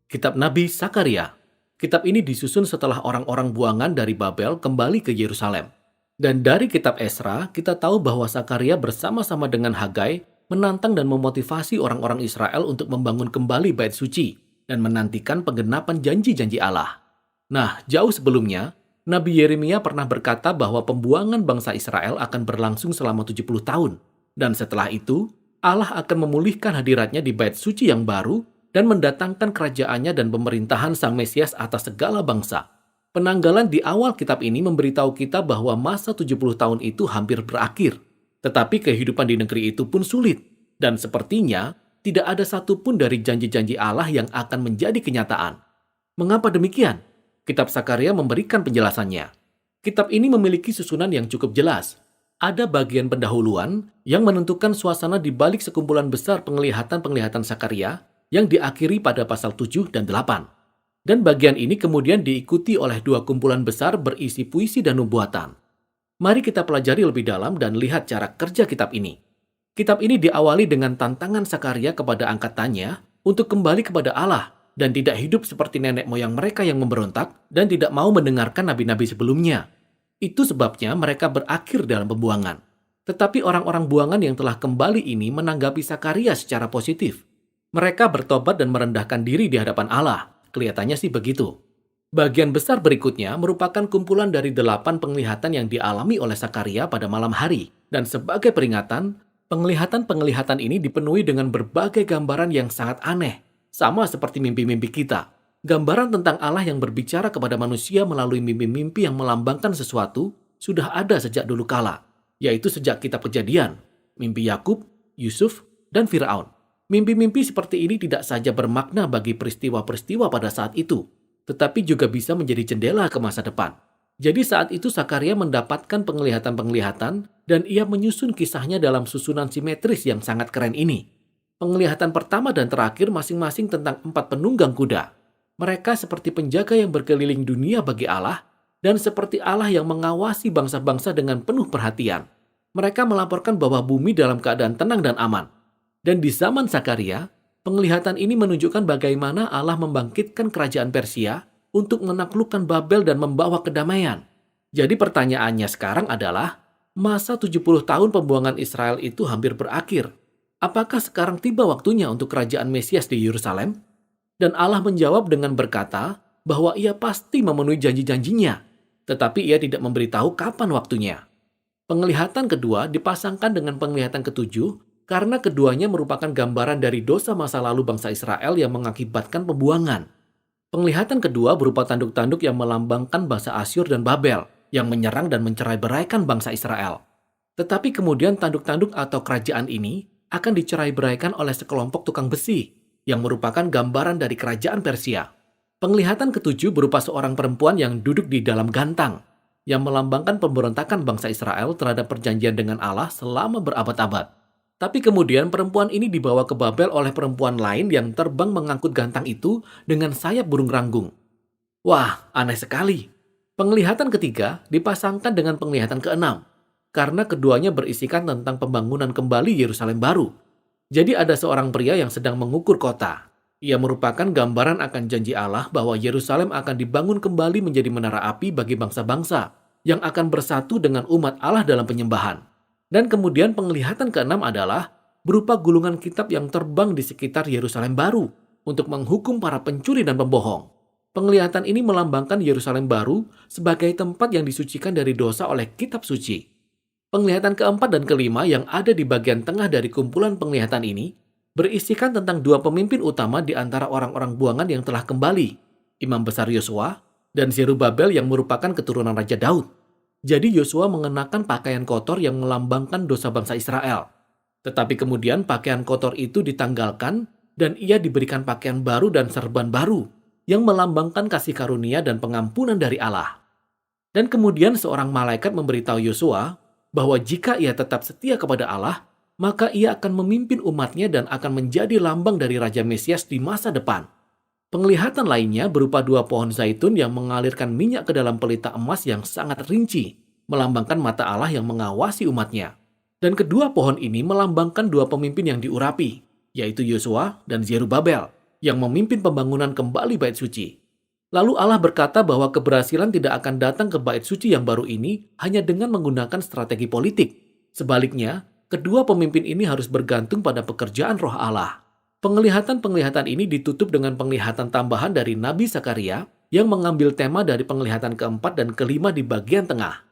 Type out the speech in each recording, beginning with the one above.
Kitab Nabi Sakaria. Kitab ini disusun setelah orang-orang buangan dari Babel kembali ke Yerusalem. Dan dari kitab Esra, kita tahu bahwa Sakaria bersama-sama dengan Hagai menantang dan memotivasi orang-orang Israel untuk membangun kembali bait suci dan menantikan penggenapan janji-janji Allah. Nah, jauh sebelumnya, Nabi Yeremia pernah berkata bahwa pembuangan bangsa Israel akan berlangsung selama 70 tahun. Dan setelah itu, Allah akan memulihkan hadiratnya di bait suci yang baru dan mendatangkan kerajaannya dan pemerintahan Sang Mesias atas segala bangsa. Penanggalan di awal kitab ini memberitahu kita bahwa masa 70 tahun itu hampir berakhir. Tetapi kehidupan di negeri itu pun sulit. Dan sepertinya tidak ada satupun dari janji-janji Allah yang akan menjadi kenyataan. Mengapa demikian? Kitab Sakaria memberikan penjelasannya. Kitab ini memiliki susunan yang cukup jelas. Ada bagian pendahuluan yang menentukan suasana di balik sekumpulan besar penglihatan-penglihatan Sakaria yang diakhiri pada pasal 7 dan 8. Dan bagian ini kemudian diikuti oleh dua kumpulan besar berisi puisi dan nubuatan. Mari kita pelajari lebih dalam dan lihat cara kerja kitab ini. Kitab ini diawali dengan tantangan Sakaria kepada angkatannya untuk kembali kepada Allah dan tidak hidup seperti nenek moyang mereka yang memberontak dan tidak mau mendengarkan nabi-nabi sebelumnya. Itu sebabnya mereka berakhir dalam pembuangan. Tetapi orang-orang buangan yang telah kembali ini menanggapi Sakaria secara positif. Mereka bertobat dan merendahkan diri di hadapan Allah. Kelihatannya sih begitu. Bagian besar berikutnya merupakan kumpulan dari 8 penglihatan yang dialami oleh Sakaria pada malam hari. Dan sebagai peringatan, penglihatan-penglihatan ini dipenuhi dengan berbagai gambaran yang sangat aneh. Sama seperti mimpi-mimpi kita. Gambaran tentang Allah yang berbicara kepada manusia melalui mimpi-mimpi yang melambangkan sesuatu sudah ada sejak dulu kala. Yaitu sejak kitab Kejadian, mimpi Yakub, Yusuf, dan Firaun. Mimpi-mimpi seperti ini tidak saja bermakna bagi peristiwa-peristiwa pada saat itu, tetapi juga bisa menjadi jendela ke masa depan. Jadi saat itu Sakaria mendapatkan penglihatan-penglihatan dan ia menyusun kisahnya dalam susunan simetris yang sangat keren ini. Penglihatan pertama dan terakhir masing-masing tentang 4 penunggang kuda. Mereka seperti penjaga yang berkeliling dunia bagi Allah dan seperti Allah yang mengawasi bangsa-bangsa dengan penuh perhatian. Mereka melaporkan bahwa bumi dalam keadaan tenang dan aman. Dan di zaman Sakaria, penglihatan ini menunjukkan bagaimana Allah membangkitkan kerajaan Persia untuk menaklukkan Babel dan membawa kedamaian. Jadi pertanyaannya sekarang adalah, masa 70 tahun pembuangan Israel itu hampir berakhir. Apakah sekarang tiba waktunya untuk kerajaan Mesias di Yerusalem? Dan Allah menjawab dengan berkata bahwa ia pasti memenuhi janji-janjinya, tetapi ia tidak memberitahu kapan waktunya. Penglihatan kedua dipasangkan dengan penglihatan ketujuh karena keduanya merupakan gambaran dari dosa masa lalu bangsa Israel yang mengakibatkan pembuangan. Penglihatan kedua berupa tanduk-tanduk yang melambangkan bangsa Asyur dan Babel yang menyerang dan mencerai-beraikan bangsa Israel. Tetapi kemudian tanduk-tanduk atau kerajaan ini akan dicerai-beraikan oleh sekelompok tukang besi yang merupakan gambaran dari kerajaan Persia. Penglihatan ketujuh berupa seorang perempuan yang duduk di dalam gantang yang melambangkan pemberontakan bangsa Israel terhadap perjanjian dengan Allah selama berabad-abad. Tapi kemudian perempuan ini dibawa ke Babel oleh perempuan lain yang terbang mengangkut gantang itu dengan sayap burung ranggung. Wah, aneh sekali. Penglihatan ketiga dipasangkan dengan penglihatan keenam, karena keduanya berisikan tentang pembangunan kembali Yerusalem baru. Jadi ada seorang pria yang sedang mengukur kota. Ia merupakan gambaran akan janji Allah bahwa Yerusalem akan dibangun kembali menjadi menara api bagi bangsa-bangsa yang akan bersatu dengan umat Allah dalam penyembahan. Dan kemudian penglihatan keenam adalah berupa gulungan kitab yang terbang di sekitar Yerusalem baru untuk menghukum para pencuri dan pembohong. Penglihatan ini melambangkan Yerusalem baru sebagai tempat yang disucikan dari dosa oleh kitab suci. Penglihatan keempat dan kelima yang ada di bagian tengah dari kumpulan penglihatan ini berisikan tentang dua pemimpin utama di antara orang-orang buangan yang telah kembali, Imam Besar Yosua dan Zerubabel yang merupakan keturunan Raja Daud. Jadi Yosua mengenakan pakaian kotor yang melambangkan dosa bangsa Israel. Tetapi kemudian pakaian kotor itu ditanggalkan dan ia diberikan pakaian baru dan serban baru yang melambangkan kasih karunia dan pengampunan dari Allah. Dan kemudian seorang malaikat memberitahu Yosua bahwa jika ia tetap setia kepada Allah, maka ia akan memimpin umatnya dan akan menjadi lambang dari Raja Mesias di masa depan. Penglihatan lainnya berupa dua pohon zaitun yang mengalirkan minyak ke dalam pelita emas yang sangat rinci, melambangkan mata Allah yang mengawasi umatnya. Dan kedua pohon ini melambangkan dua pemimpin yang diurapi, yaitu Yosua dan Zerubabel. yang memimpin pembangunan kembali bait suci. Lalu Allah berkata bahwa keberhasilan tidak akan datang ke bait suci yang baru ini hanya dengan menggunakan strategi politik. Sebaliknya, kedua pemimpin ini harus bergantung pada pekerjaan Roh Allah. Penglihatan-penglihatan ini ditutup dengan penglihatan tambahan dari Nabi Zakaria yang mengambil tema dari penglihatan keempat dan kelima di bagian tengah.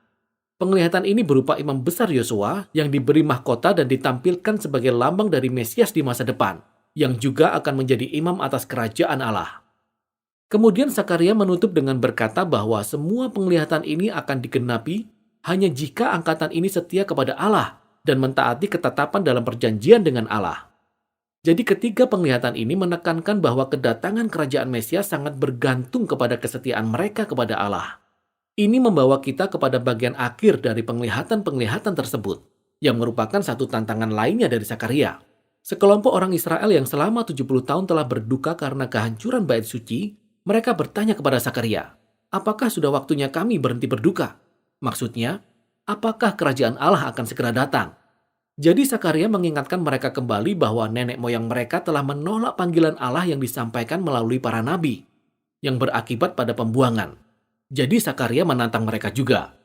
Penglihatan ini berupa imam besar Yosua yang diberi mahkota dan ditampilkan sebagai lambang dari Mesias di masa depan, yang juga akan menjadi imam atas kerajaan Allah. Kemudian Zakaria menutup dengan berkata bahwa semua penglihatan ini akan digenapi hanya jika angkatan ini setia kepada Allah dan mentaati ketetapan dalam perjanjian dengan Allah. Jadi ketiga penglihatan ini menekankan bahwa kedatangan kerajaan Mesias sangat bergantung kepada kesetiaan mereka kepada Allah. Ini membawa kita kepada bagian akhir dari penglihatan-penglihatan tersebut, yang merupakan satu tantangan lainnya dari Zakaria. Sekelompok orang Israel yang selama 70 tahun telah berduka karena kehancuran bait suci, mereka bertanya kepada Zakaria, apakah sudah waktunya kami berhenti berduka? Maksudnya, apakah kerajaan Allah akan segera datang? Jadi Zakaria mengingatkan mereka kembali bahwa nenek moyang mereka telah menolak panggilan Allah yang disampaikan melalui para nabi, yang berakibat pada pembuangan. Jadi Zakaria menantang mereka juga.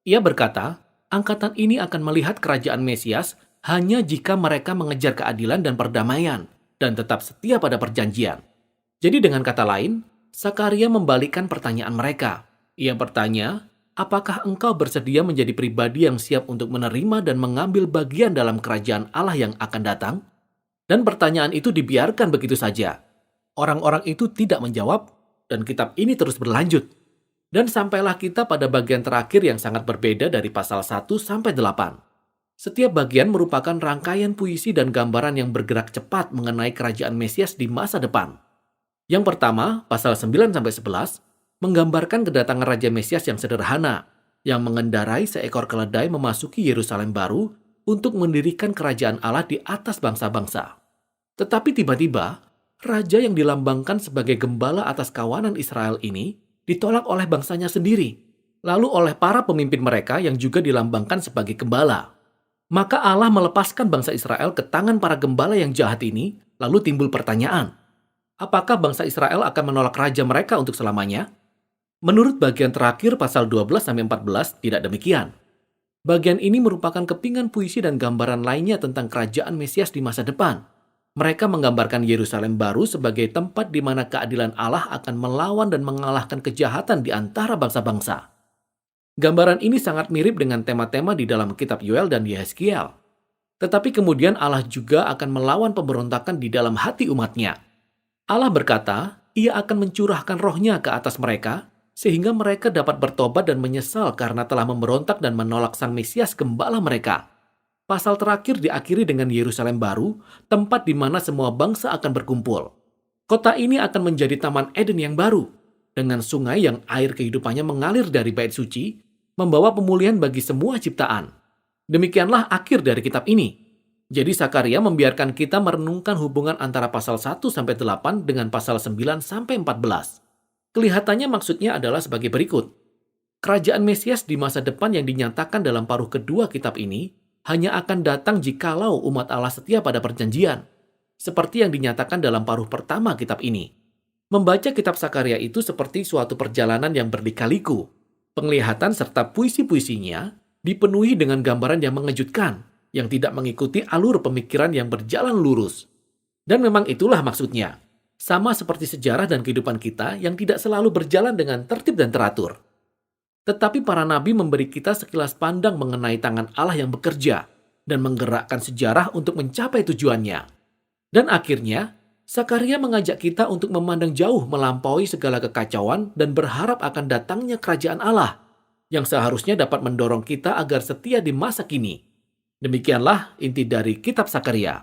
Ia berkata, angkatan ini akan melihat kerajaan Mesias hanya jika mereka mengejar keadilan dan perdamaian, dan tetap setia pada perjanjian. Jadi dengan kata lain, Zakaria membalikkan pertanyaan mereka. Ia bertanya, apakah engkau bersedia menjadi pribadi yang siap untuk menerima dan mengambil bagian dalam kerajaan Allah yang akan datang? Dan pertanyaan itu dibiarkan begitu saja. Orang-orang itu tidak menjawab, dan kitab ini terus berlanjut. Dan sampailah kita pada bagian terakhir yang sangat berbeda dari pasal 1 sampai 8. Setiap bagian merupakan rangkaian puisi dan gambaran yang bergerak cepat mengenai kerajaan Mesias di masa depan. Yang pertama, pasal 9 sampai 11, menggambarkan kedatangan Raja Mesias yang sederhana, yang mengendarai seekor keledai memasuki Yerusalem baru untuk mendirikan kerajaan Allah di atas bangsa-bangsa. Tetapi tiba-tiba, Raja yang dilambangkan sebagai gembala atas kawanan Israel ini ditolak oleh bangsanya sendiri, lalu oleh para pemimpin mereka yang juga dilambangkan sebagai gembala. Maka Allah melepaskan bangsa Israel ke tangan para gembala yang jahat ini, lalu timbul pertanyaan, apakah bangsa Israel akan menolak raja mereka untuk selamanya? Menurut bagian terakhir pasal 12-14 tidak demikian. Bagian ini merupakan kepingan puisi dan gambaran lainnya tentang kerajaan Mesias di masa depan. Mereka menggambarkan Yerusalem baru sebagai tempat di mana keadilan Allah akan melawan dan mengalahkan kejahatan di antara bangsa-bangsa. Gambaran ini sangat mirip dengan tema-tema di dalam kitab Yoel dan Yehezkiel. Tetapi kemudian Allah juga akan melawan pemberontakan di dalam hati umatnya. Allah berkata, Ia akan mencurahkan rohnya ke atas mereka, sehingga mereka dapat bertobat dan menyesal karena telah memberontak dan menolak Sang Mesias gembala mereka. Pasal terakhir diakhiri dengan Yerusalem baru, tempat di mana semua bangsa akan berkumpul. Kota ini akan menjadi Taman Eden yang baru, dengan sungai yang air kehidupannya mengalir dari bait suci, membawa pemulihan bagi semua ciptaan. Demikianlah akhir dari kitab ini. Jadi Zakaria membiarkan kita merenungkan hubungan antara pasal 1-8 dengan pasal 9-14. Kelihatannya maksudnya adalah sebagai berikut. Kerajaan Mesias di masa depan yang dinyatakan dalam paruh kedua kitab ini hanya akan datang jikalau umat Allah setia pada perjanjian, seperti yang dinyatakan dalam paruh pertama kitab ini. Membaca kitab Zakaria itu seperti suatu perjalanan yang berlika-liku. Penglihatan serta puisi-puisinya dipenuhi dengan gambaran yang mengejutkan, yang tidak mengikuti alur pemikiran yang berjalan lurus. Dan memang itulah maksudnya. Sama seperti sejarah dan kehidupan kita yang tidak selalu berjalan dengan tertib dan teratur. Tetapi para nabi memberi kita sekilas pandang mengenai tangan Allah yang bekerja dan menggerakkan sejarah untuk mencapai tujuannya. Dan akhirnya, Zakaria mengajak kita untuk memandang jauh melampaui segala kekacauan dan berharap akan datangnya kerajaan Allah yang seharusnya dapat mendorong kita agar setia di masa kini. Demikianlah inti dari kitab Zakaria.